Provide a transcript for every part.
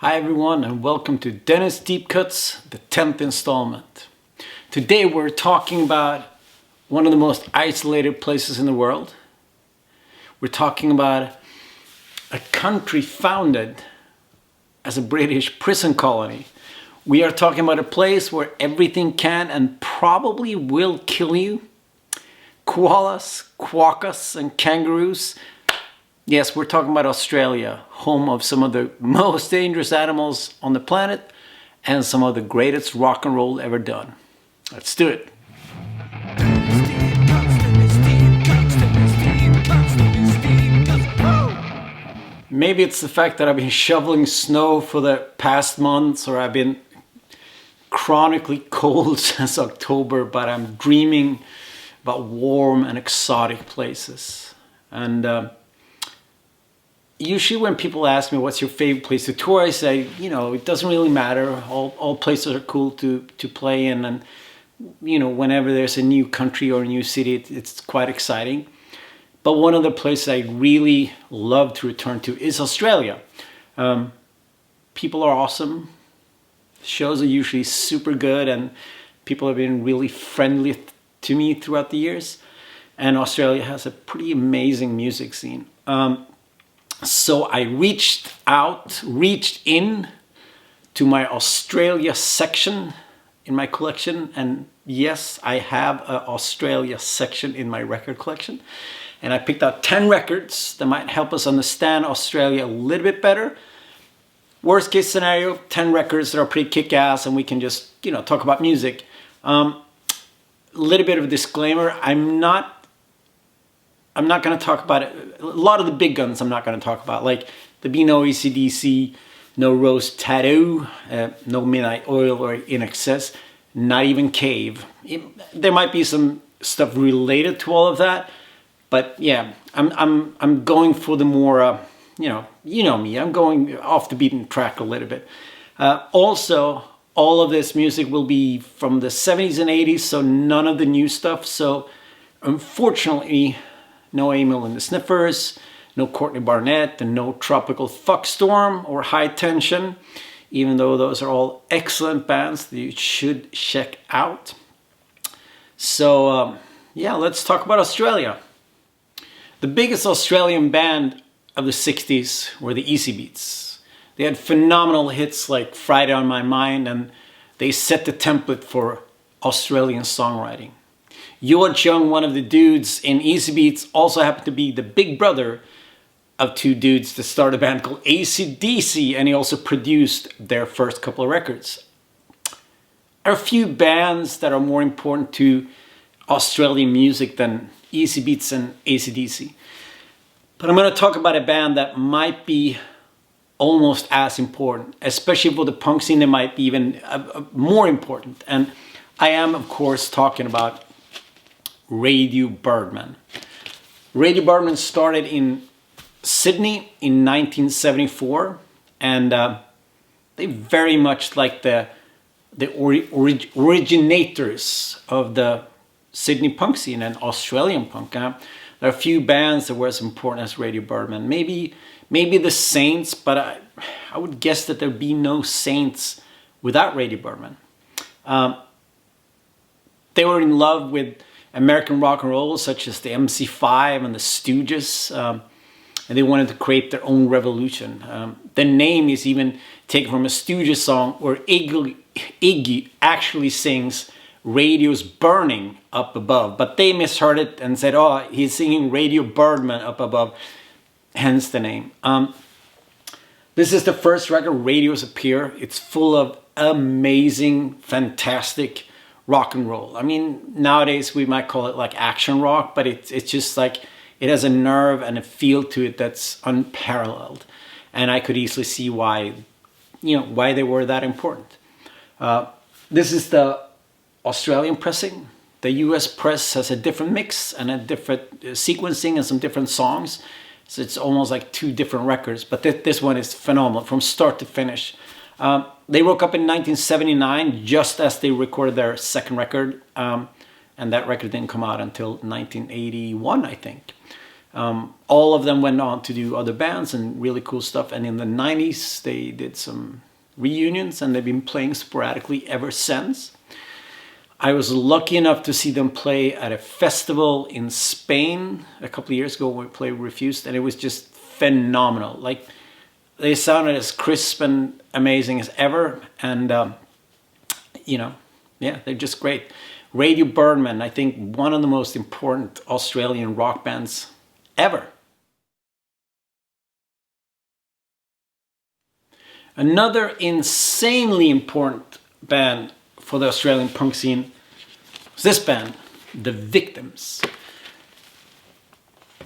Hi everyone and welcome to Dennis Deep Cuts, the 10th installment. Today we're talking about one of the most isolated places in the world. We're talking about a country founded as a British prison colony. We are talking about a place where everything can and probably will kill you. Koalas, quokkas and kangaroos. Yes, we're talking about Australia, home of some of the most dangerous animals on the planet and some of the greatest rock and roll ever done. Let's do it. Maybe it's the fact that I've been shoveling snow for the past months, or I've been chronically cold since October, but I'm dreaming about warm and exotic places. And usually when people ask me what's your favorite place to tour, I say, it doesn't really matter. All places are cool to play in, and whenever there's a new country or a new city, it's quite exciting. But one of the places I really love to return to is Australia. People are awesome. Shows are usually super good, and people have been really friendly to me throughout the years. And Australia has a pretty amazing music scene. So I reached in to my Australia section in my collection, and yes, I have an Australia section in my record collection, and I picked out 10 records that might help us understand Australia a little bit better. Worst case scenario, 10 records that are pretty kick-ass and we can just, talk about music. A little bit of a disclaimer, I'm not going to talk about it. A lot of the big guns I'm not going to talk about, like the Be No AC/DC, No Rose Tattoo, No Midnight Oil or In Excess, not even Cave. There might be some stuff related to all of that, but yeah, I'm going for the more, you know me, I'm going off the beaten track a little bit. Also, all of this music will be from the 70s and 80s, so none of the new stuff. So unfortunately, no Emil and the Sniffers, no Courtney Barnett, and no Tropical Fuckstorm or High Tension, even though those are all excellent bands that you should check out. So yeah, let's talk about Australia. The biggest Australian band of the 60s were the Easy Beats. They had phenomenal hits like Friday on My Mind, and they set the template for Australian songwriting. George Young, one of the dudes in Easy Beats, also happened to be the big brother of two dudes that started a band called AC/DC, and he also produced their first couple of records. There are a few bands that are more important to Australian music than Easy Beats and AC/DC. But I'm going to talk about a band that might be almost as important, especially for the punk scene. It might be even more important. And I am, of course, talking about Radio Birdman. Radio Birdman started in Sydney in 1974, and they very much like the originators of the Sydney punk scene and Australian punk. There are a few bands that were as important as Radio Birdman. Maybe the Saints, but I would guess that there'd be no Saints without Radio Birdman. They were in love with American rock and roll, such as the MC5 and the Stooges, and they wanted to create their own revolution. The name is even taken from a Stooges song where Iggy actually sings "Radio's burning up above," but they misheard it and said, "Oh, he's singing Radio Birdman up above," hence the name. This is the first record, Radios Appear. It's full of amazing, fantastic rock and roll. I mean, nowadays we might call it like action rock, but it's just like, it has a nerve and a feel to it that's unparalleled. And I could easily see why they were that important. This is the Australian pressing. The US press has a different mix and a different sequencing and some different songs. So it's almost like two different records, but this one is phenomenal from start to finish. They broke up in 1979, just as they recorded their second record, and that record didn't come out until 1981, I think. All of them went on to do other bands and really cool stuff. And in the 90s, they did some reunions and they've been playing sporadically ever since. I was lucky enough to see them play at a festival in Spain a couple of years ago when we played Refused, and it was just phenomenal. Like, they sounded as crisp and amazing as ever, and you know, yeah, they're just great. Radio Birdman, I think one of the most important Australian rock bands ever. Another insanely important band for the Australian punk scene was this band, The Victims.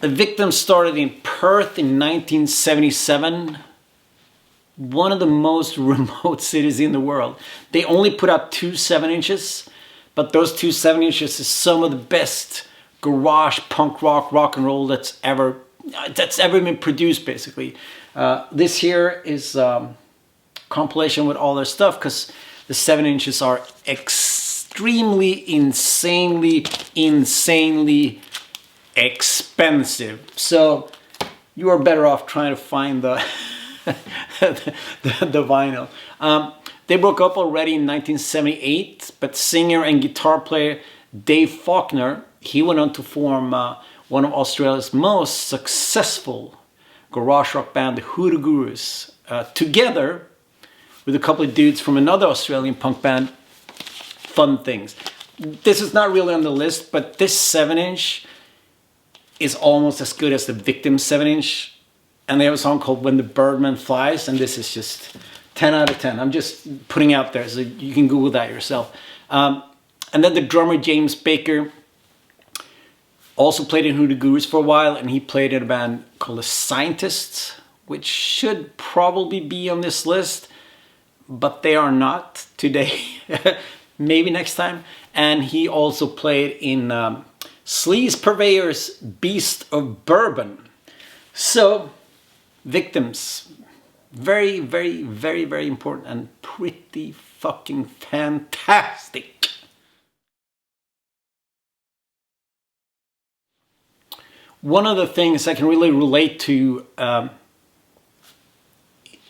The Victims started in Perth in 1977, one of the most remote cities in the world. They only put out 2 7-inches, but those 2 7-inches is some of the best garage punk rock and roll that's ever been produced, basically. This here is compilation with all their stuff, because the 7-inches are extremely, insanely expensive. So you are better off trying to find the the vinyl. They broke up already in 1978, but singer and guitar player Dave Faulkner, he went on to form one of Australia's most successful garage rock band, the Hoodoo Gurus, together with a couple of dudes from another Australian punk band, Fun Things. This is not really on the list, but this 7-inch is almost as good as the Victims 7-inch. And they have a song called When the Birdman Flies, and this is just 10 out of 10. I'm just putting out there, so you can Google that yourself. And then the drummer James Baker also played in Hoodoo Gurus for a while, and he played in a band called The Scientists, which should probably be on this list, but they are not today. Maybe next time. And he also played in Sleaze Purveyor's Beast of Bourbon. So, Victims, very important and pretty fucking fantastic. One of the things I can really relate to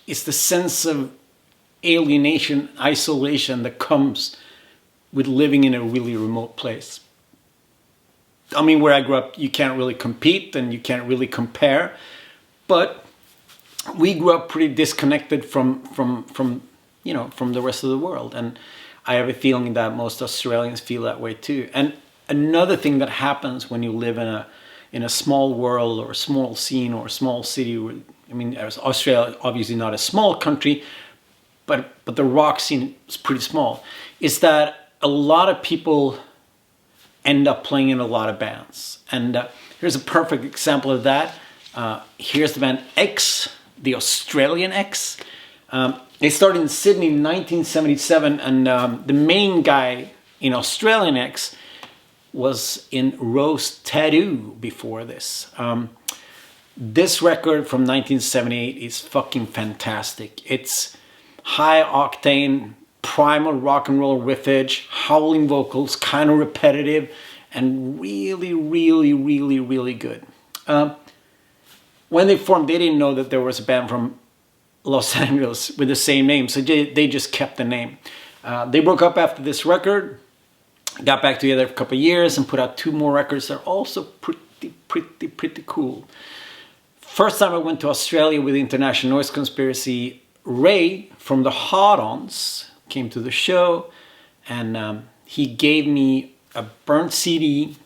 is the sense of alienation, isolation that comes with living in a really remote place. I mean, where I grew up, you can't really compete and you can't really compare, but we grew up pretty disconnected from the rest of the world, and I have a feeling that most Australians feel that way too. And another thing that happens when you live in a small world or a small scene or a small city, I mean, Australia obviously not a small country, but the rock scene is pretty small, is that a lot of people end up playing in a lot of bands. And here's a perfect example of that. Here's the band X, the Australian X. They started in Sydney in 1977, and the main guy in Australian X was in Rose Tattoo before this. This record from 1978 is fucking fantastic. It's high octane, primal rock and roll riffage, howling vocals, kind of repetitive, and really good. When they formed, they didn't know that there was a band from Los Angeles with the same name, so they just kept the name. They broke up after this record, got back together for a couple of years, and put out 2 more records that are also pretty cool. First time I went to Australia with International Noise Conspiracy, Ray from the Hot-Ons came to the show, and he gave me a burnt CD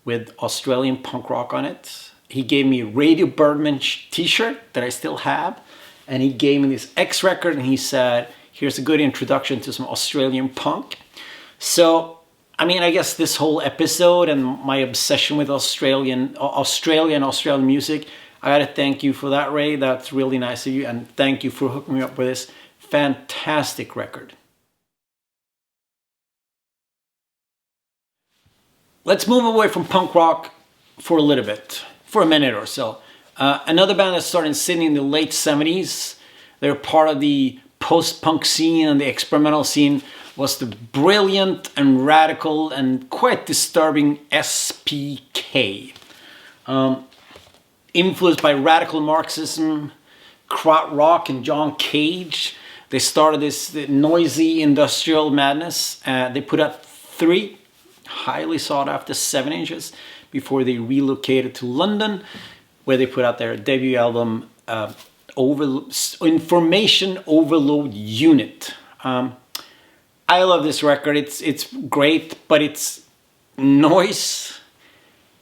with Australian punk rock on it. He gave me a Radio Birdman t-shirt that I still have, and he gave me this X record, and he said, here's a good introduction to some Australian punk. So, I mean, I guess this whole episode and my obsession with Australian music, I gotta thank you for that, Ray. That's really nice of you, and thank you for hooking me up with this fantastic record. Let's move away from punk rock for a little bit, for a minute or so. Another band that started in Sydney in the late 70s, they're part of the post-punk scene and the experimental scene, was the brilliant and radical and quite disturbing SPK. influenced by radical Marxism, krautrock, and John Cage. They started this noisy industrial madness. They put out 3 highly sought after 7-inches before they relocated to London, where they put out their debut album, Information Overload Unit. I love this record. It's great, but it's noise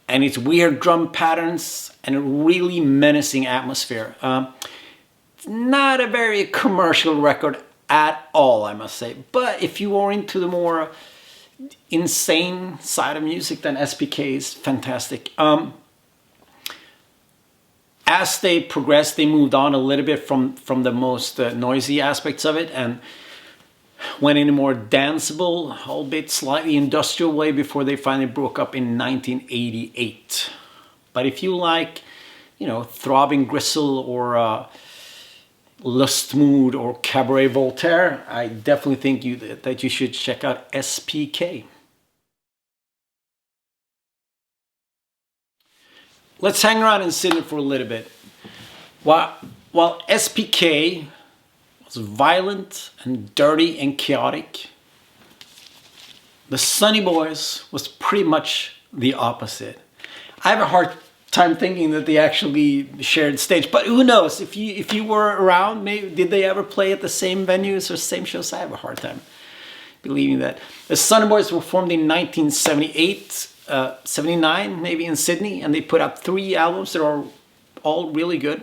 and it's weird drum patterns and a really menacing atmosphere. It's not a very commercial record at all, I must say. But if you are into the more insane side of music, then SPK is fantastic. As they progressed, they moved on a little bit from the most noisy aspects of it and went in a more danceable, albeit slightly industrial way before they finally broke up in 1988. But if you like, you know, Throbbing Gristle or Lustmood or Cabaret Voltaire, I definitely think that you should check out SPK. Let's hang around in Sydney for a little bit. While SPK was violent and dirty and chaotic, the Sunny Boys was pretty much the opposite. I have a hard time thinking that they actually shared stage, but who knows? If you were around, maybe did they ever play at the same venues or same shows? I have a hard time believing that. The Sunny Boys were formed in 1978. 79 maybe in Sydney, and they put out 3 albums that are all really good.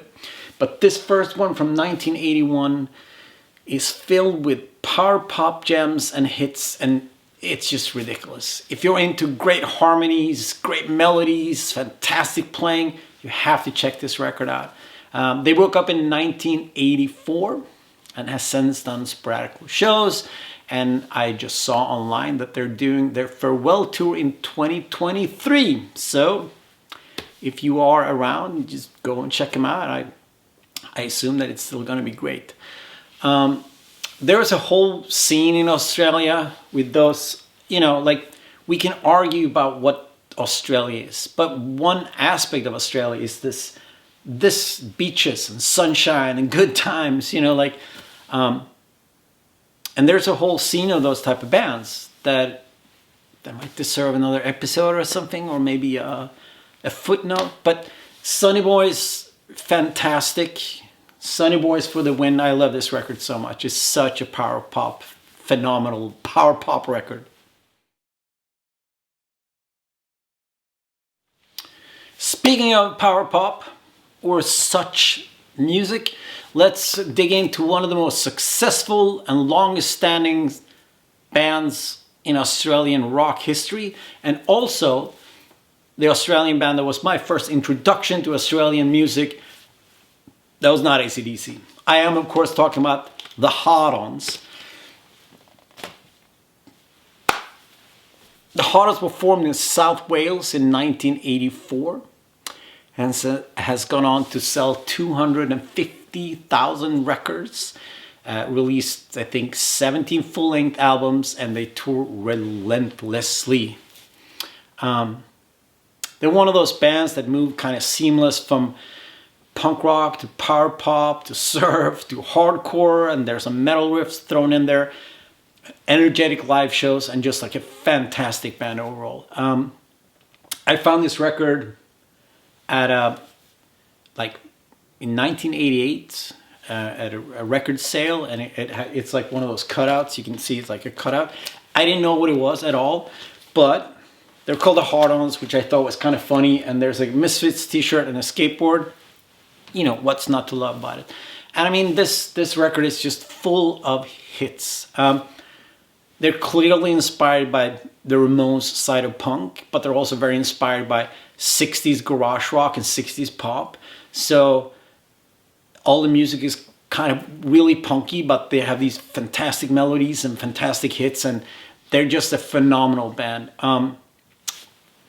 But this first one from 1981 is filled with power pop gems and hits, and it's just ridiculous. If you're into great harmonies, great melodies, fantastic playing, you have to check this record out. They broke up in 1984 and has since done sporadic shows. And I just saw online that they're doing their farewell tour in 2023. So if you are around, just go and check them out. I assume that it's still going to be great. There's a whole scene in Australia with those, you know, like we can argue about what Australia is. But one aspect of Australia is this beaches and sunshine and good times, you know, like... and there's a whole scene of those type of bands that might deserve another episode or something, or maybe a footnote. But Sunny Boys, fantastic. Sunny Boys for the win. I love this record so much. It's such a power pop, phenomenal power pop record. Speaking of power pop or such music, let's dig into one of the most successful and longest standing bands in Australian rock history, and also the Australian band that was my first introduction to Australian music. That was not AC/DC. I am, of course, talking about the Hard-Ons. The Hard-Ons were formed in South Wales in 1984 and has gone on to sell 250,000 records, released, I think, 17 full-length albums, and they tour relentlessly. They're one of those bands that move kind of seamless from punk rock to power pop to surf to hardcore, and there's some metal riffs thrown in there, energetic live shows, and just like a fantastic band overall. I found this record at like in 1988 at a record sale, and it's like one of those cutouts. You can see it's like a cutout. I didn't know what it was at all, but they're called the Hard-Ons, which I thought was kind of funny. And there's a Misfits t-shirt and a skateboard. You know, what's not to love about it? And I mean, this record is just full of hits. They're clearly inspired by the Ramones side of punk, but they're also very inspired by 60s garage rock and 60s pop. So all the music is kind of really punky, but they have these fantastic melodies and fantastic hits, and they're just a phenomenal band.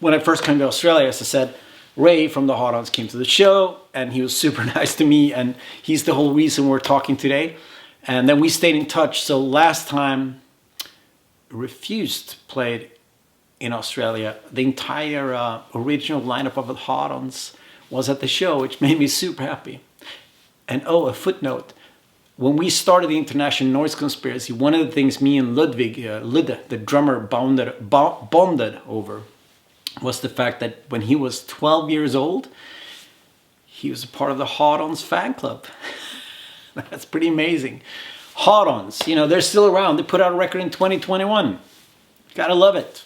When I first came to Australia, as I said, Ray from the Hard-Ons came to the show, and he was super nice to me, and he's the whole reason we're talking today. And then we stayed in touch. So last time, Refused played in Australia. The entire original lineup of the Hard-Ons was at the show, which made me super happy. And oh, a footnote. When we started the International Noise Conspiracy, one of the things me and Ludwig, Ludde, the drummer, bonded over was the fact that when he was 12 years old, he was a part of the Hard-Ons fan club. That's pretty amazing. Hard-Ons, you know, they're still around. They put out a record in 2021. Gotta love it.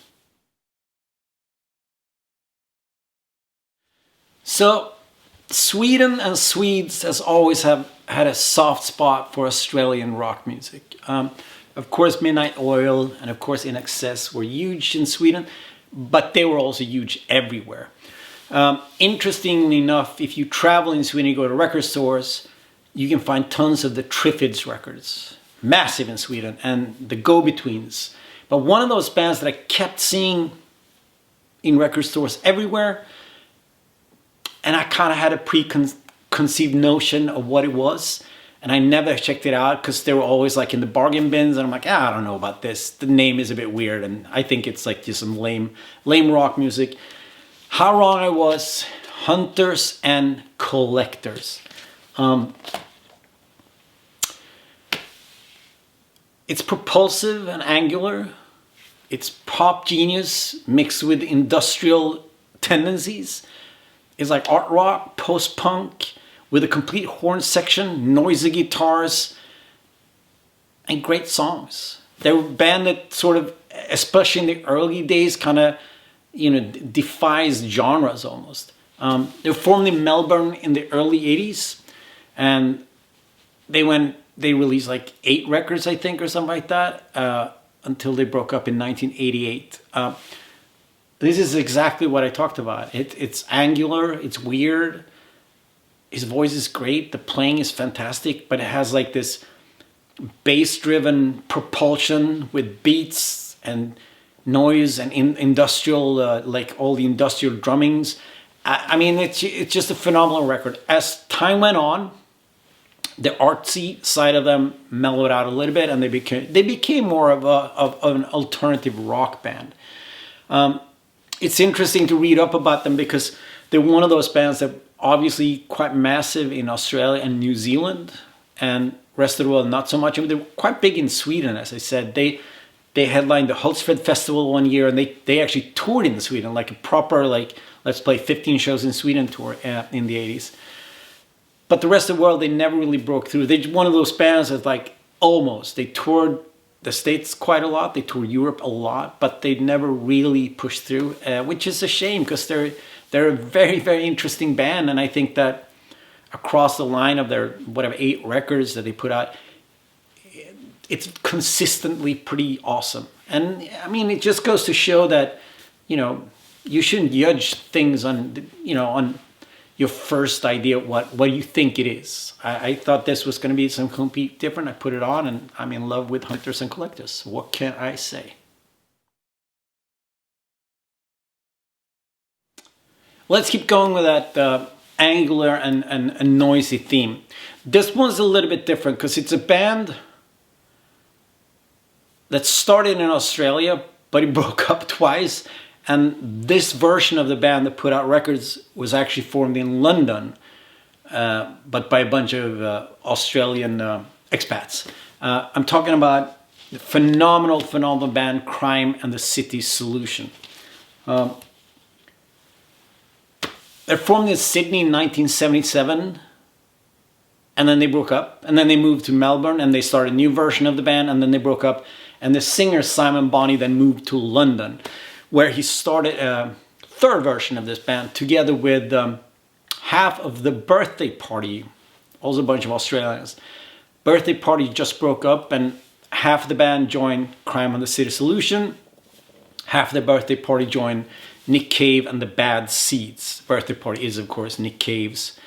So, Sweden and Swedes has always had a soft spot for Australian rock music. Of course, Midnight Oil and of course In Excess were huge in Sweden, but they were also huge everywhere. Interestingly enough, if you travel in Sweden, you go to record stores, you can find tons of the Triffids records, massive in Sweden, and the Go-Betweens. But one of those bands that I kept seeing in record stores everywhere, and I kind of had a preconceived notion of what it was, and I never checked it out because they were always like in the bargain bins, and I'm like, I don't know about this. The name is a bit weird, and I think it's like just some lame rock music. How wrong I was. Hunters and Collectors. It's propulsive and angular. It's pop genius mixed with industrial tendencies. It's like art rock, post-punk, with a complete horn section, noisy guitars, and great songs. They were a band that sort of, especially in the early days, kind of, you know, defies genres almost. They were formed in Melbourne in the early 80s, and they released like 8 records, I think, or something like that, until they broke up in 1988. This is exactly what I talked about. It's angular, it's weird. His voice is great, the playing is fantastic, but it has like this bass-driven propulsion with beats and noise and industrial, like all the industrial drummings. I mean, it's just a phenomenal record. As time went on, the artsy side of them mellowed out a little bit, and they became more of an alternative rock band. It's interesting to read up about them because they're one of those bands that obviously quite massive in Australia and New Zealand, and rest of the world not so much. I mean, they're quite big in Sweden, as I said. They headlined the Hultsfred Festival one year, and they actually toured in Sweden, like a proper, like, let's play 15 shows in Sweden tour in the 80s. But the rest of the world, they never really broke through. They're one of those bands that's like almost. They toured the States quite a lot. They toured Europe a lot, but they never really pushed through, which is a shame because they're a very, very interesting band. And I think that across the line of their, whatever, 8 records that they put out, it's consistently pretty awesome. And I mean, it just goes to show that, you know, you shouldn't judge things on, you know, on your first idea of what you think it is. I thought this was going to be some complete different. I put it on and I'm in love with Hunters and Collectors. What can I say? Let's keep going with that angular and noisy theme. This one's a little bit different because it's a band that started in Australia, but it broke up twice. And this version of the band that put out records was actually formed in London, but by a bunch of Australian expats. I'm talking about the phenomenal band Crime and the City Solution. They're formed in Sydney in 1977, and then they broke up, and then they moved to Melbourne, and they started a new version of the band, and then they broke up, and the singer Simon Bonney then moved to London, where he started a third version of this band together with half of the Birthday Party, also a bunch of Australians. Birthday Party just broke up, and half of the band joined Crime and the City Solution. Half of the Birthday Party joined Nick Cave and the Bad Seeds. Birthday Party is, of course, Nick Cave's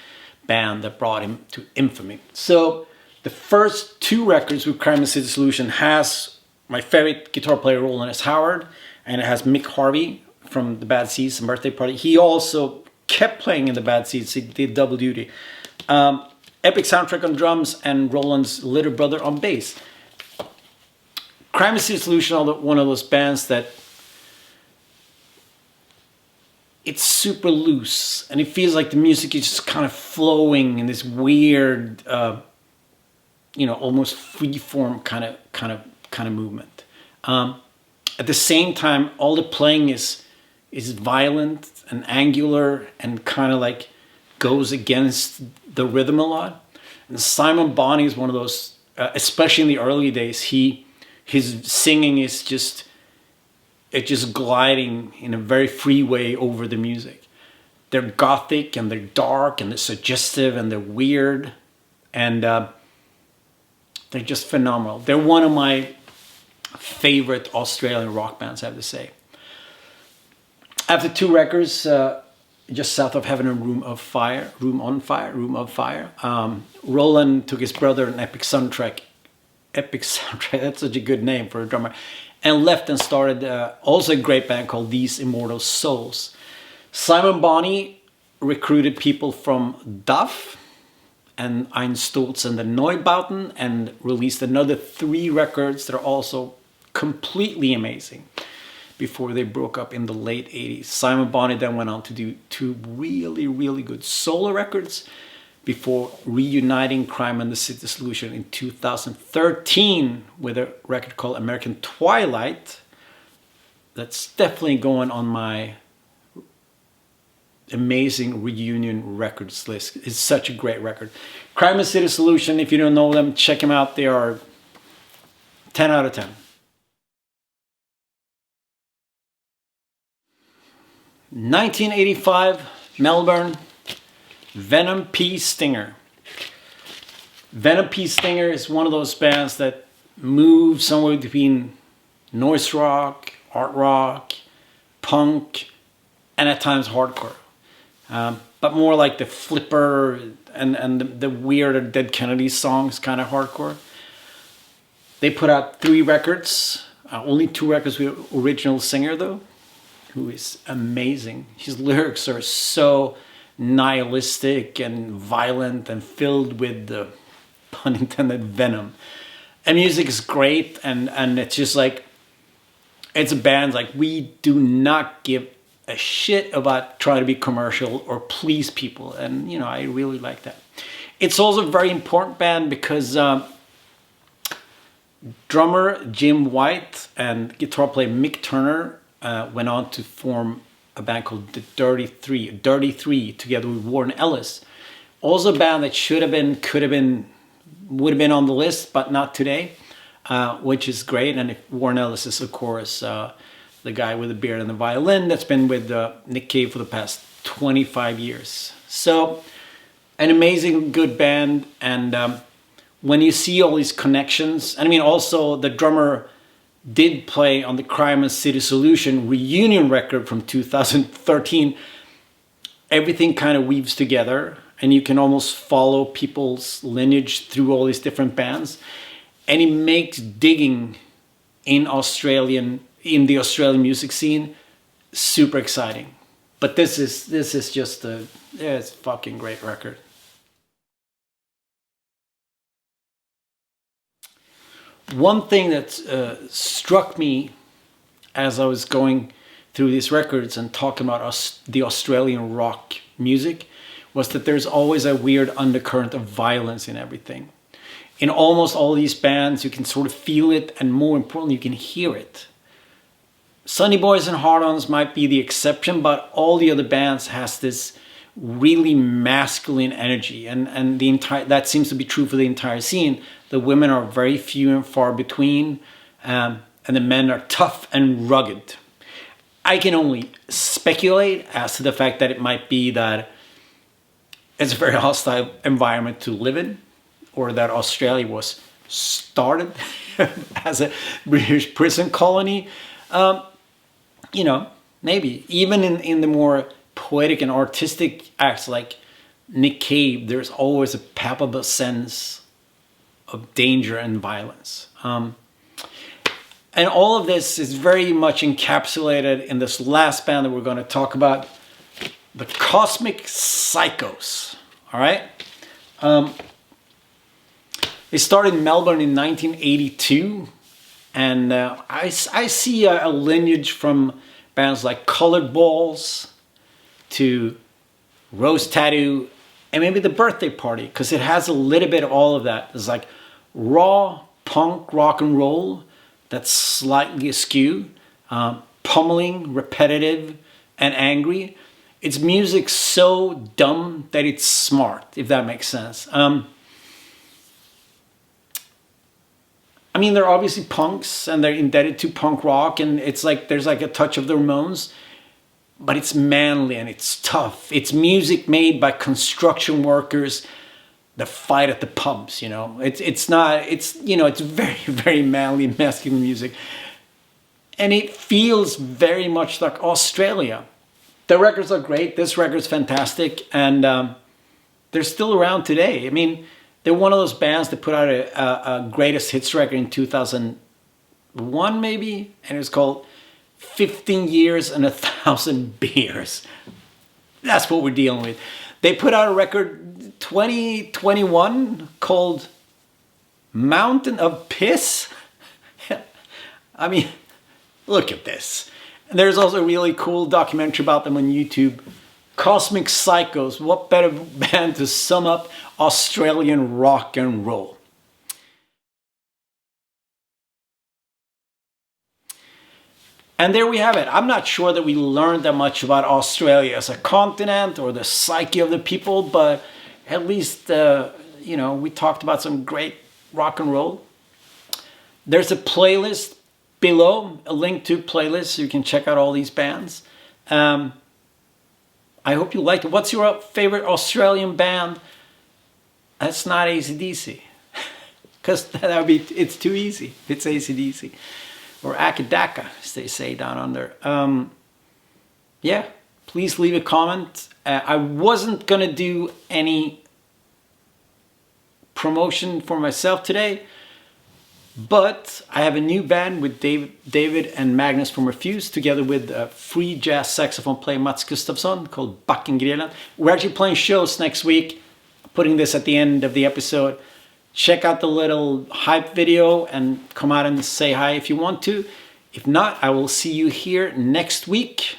band that brought him to infamy. So the first 2 records with Crime and the City Solution has my favorite guitar player, Roland S. Howard, and it has Mick Harvey from the Bad Seeds and Birthday Party. He also kept playing in the Bad Seeds. He did double duty. Epic soundtrack on drums and Roland's little brother on bass. Crime and City Solution are one of those bands that it's super loose, and it feels like the music is just kind of flowing in this weird, you know, almost freeform kind of movement. At the same time, all the playing is violent and angular and kind of like goes against the rhythm a lot. And Simon Bonney is one of those, especially in the early days, his singing is just, it's just gliding in a very free way over the music. They're gothic and they're dark and they're suggestive and they're weird, and they're just phenomenal. They're one of my favorite Australian rock bands, I have to say. After 2 records, just south of Heaven and Room of Fire, Roland took his brother an Epic Soundtrack, that's such a good name for a drummer, and left and started also a great band called These Immortal Souls. Simon Bonney recruited people from Duff and Ein Stolz and the Neubauten and released another 3 records that are also completely amazing before they broke up in the late 80s. Simon Bonney then went on to do 2 really, really good solo records before reuniting Crime and the City Solution in 2013 with a record called American Twilight. That's definitely going on my amazing reunion records list. It's such a great record. Crime and City Solution, if you don't know them, check them out. They are 10 out of 10. 1985, Melbourne, Venom P. Stinger. Venom P. Stinger is one of those bands that move somewhere between noise rock, art rock, punk, and at times hardcore. But more like the Flipper and the weirder Dead Kennedy songs, kind of hardcore. They put out 3 records, only 2 records with original singer though, who is amazing. His lyrics are so nihilistic and violent and filled with the, pun intended, venom. And music is great, and it's just like, it's a band like, we do not give a shit about trying to be commercial or please people, and you know, I really like that. It's also a very important band because drummer Jim White and guitar player Mick Turner went on to form a band called the Dirty Three together with Warren Ellis. Also a band that should have been, could have been, would have been on the list, but not today, which is great. And Warren Ellis is, of course, the guy with the beard and the violin that's been with Nick Cave for the past 25 years. So an amazing, good band. And when you see all these connections, and I mean, also the drummer did play on the Crime and City Solution reunion record from 2013. Everything kind of weaves together, and you can almost follow people's lineage through all these different bands. And it makes digging in the Australian music scene super exciting. But this is just it's a fucking great record. One thing that struck me as I was going through these records and talking about the Australian rock music was that there's always a weird undercurrent of violence in everything. In almost all these bands, you can sort of feel it, and more importantly, you can hear it. Sunny Boys and Hard-Ons might be the exception, but all the other bands has this really masculine energy, and the entire, that seems to be true for the entire scene. The women are very few and far between, and the men are tough and rugged. I can only speculate as to the fact that it might be that it's a very hostile environment to live in, or that Australia was started as a British prison colony. You know, maybe even in the more poetic and artistic acts like Nick Cave, there's always a palpable sense of danger and violence. And all of this is very much encapsulated in this last band that we're going to talk about, the Cosmic Psychos. All right. They started in Melbourne in 1982, and I see a lineage from bands like Colored Balls, to Rose Tattoo, and maybe the birthday party, because it has a little bit of all of that. It's like raw punk rock and roll that's slightly askew, pummeling, repetitive, and angry. It's music so dumb that it's smart, if that makes sense. I mean, they're obviously punks and they're indebted to punk rock, and it's like there's like a touch of the Ramones, but it's manly and it's tough. It's music made by construction workers that fight at the pumps, you know. It's very, very manly, masculine music. And it feels very much like Australia. The records are great. This record's fantastic. And they're still around today. I mean, they're one of those bands that put out a greatest hits record in 2001 maybe. And it was called 15 Years and 1,000 Beers. That's what we're dealing with. They put out a record 2021 called Mountain of Piss. I mean, look at this. And there's also a really cool documentary about them on YouTube. Cosmic Psychos. What better band to sum up Australian rock and roll? And there we have it. I'm not sure that we learned that much about Australia as a continent or the psyche of the people, but at least, we talked about some great rock and roll. There's a playlist below, a link to playlist, so you can check out all these bands. I hope you liked it. What's your favorite Australian band? That's not AC/DC. Because it's too easy. It's AC/DC. Or Akadaka, as they say down under. Yeah, please leave a comment. I wasn't gonna do any promotion for myself today, but I have a new band with David and Magnus from Refuse, together with free jazz saxophone player Mats Gustafsson, called BACKENGRILLEN. We're actually playing shows next week. Putting this at the end of the episode. Check out the little hype video and come out and say hi if you want to. If not, I will see you here next week.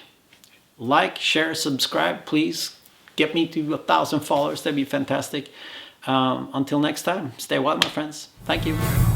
Like, share, subscribe, please. Get me to 1,000 followers. That'd be fantastic. Until next time, stay wild, my friends. Thank you.